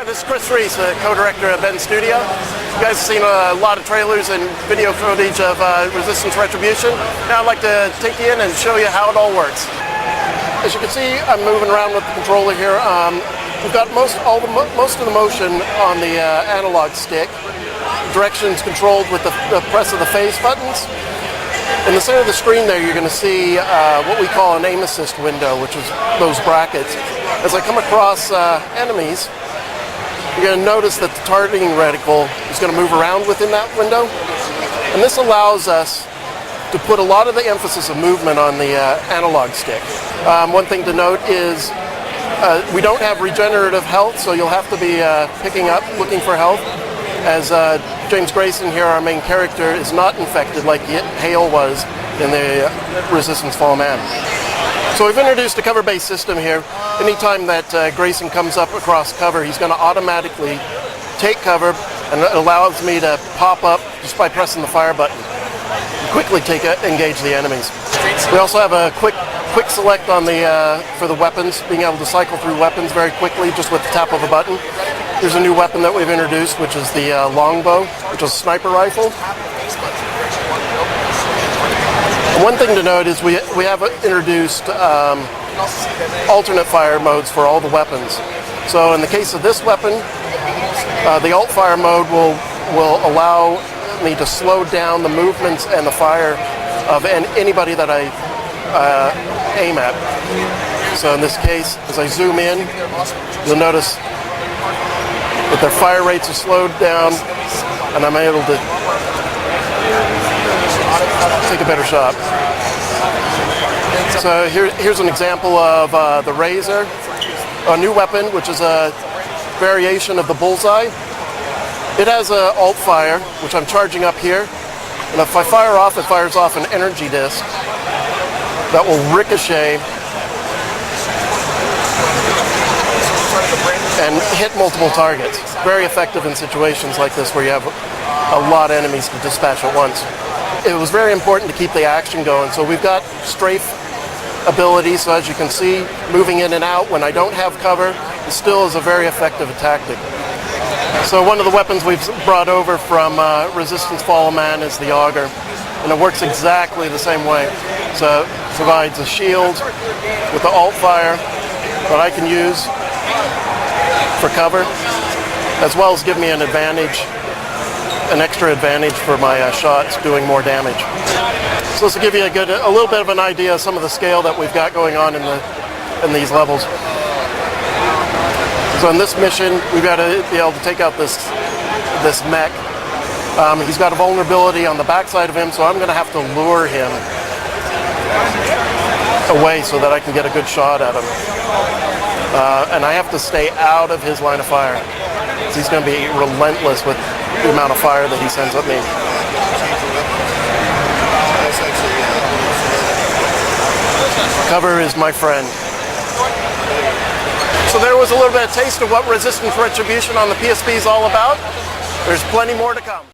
this is Chris Reese, the co-director at Ben Studio. You guys have seen a lot of trailers and video footage of Resistance Retribution. Now I'd like to take you in and show you how it all works. As you can see, I'm moving around with the controller here. We've got most of the motion on the analog stick. Directions controlled with the press of the phase buttons. In the center of the screen there, you're going to see what we call an aim assist window, which is those brackets. As I come across enemies, you're going to notice that the targeting reticle is going to move around within that window. And this allows us to put a lot of the emphasis of movement on the analog stick. One thing to note is we don't have regenerative health, so you'll have to be picking up, looking for health. As James Grayson here, our main character, is not infected like Hale was in the Resistance Fall Man. So we've introduced a cover-based system here. Anytime that Grayson comes up across cover, he's going to automatically take cover, and it allows me to pop up just by pressing the fire button. Quickly engage the enemies. We also have a quick select on the for the weapons, being able to cycle through weapons very quickly just with the tap of a button. There's a new weapon that we've introduced, which is the longbow, which is a sniper rifle. One thing to note is we have introduced alternate fire modes for all the weapons. So in the case of this weapon, the alt fire mode will allow me to slow down the movements and the fire of anybody that I aim at. So in this case, as I zoom in, you'll notice that their fire rates are slowed down, and I'm able to take a better shot. So here's an example of the Razor, a new weapon, which is a variation of the Bullseye. It has an alt fire, which I'm charging up here, and if I fire off, it fires off an energy disc that will ricochet and hit multiple targets. Very effective in situations like this where you have a lot of enemies to dispatch at once. It was very important to keep the action going, so we've got strafe ability, so as you can see, moving in and out when I don't have cover, it still is a very effective tactic. So one of the weapons we've brought over from Resistance Fall Man is the auger, and it works exactly the same way. So it provides a shield with the alt fire that I can use for cover, as well as give me an advantage, an extra advantage for my shots doing more damage. So this will give you a little bit of an idea of some of the scale that we've got going on in these levels. So in this mission, we've got to be able to take out this mech. He's got a vulnerability on the backside of him, so I'm going to have to lure him away so that I can get a good shot at him. And I have to stay out of his line of fire. So he's going to be relentless with the amount of fire that he sends at me. Cover is my friend. So there was a little bit of taste of what Resistance Retribution on the PSP is all about. There's plenty more to come.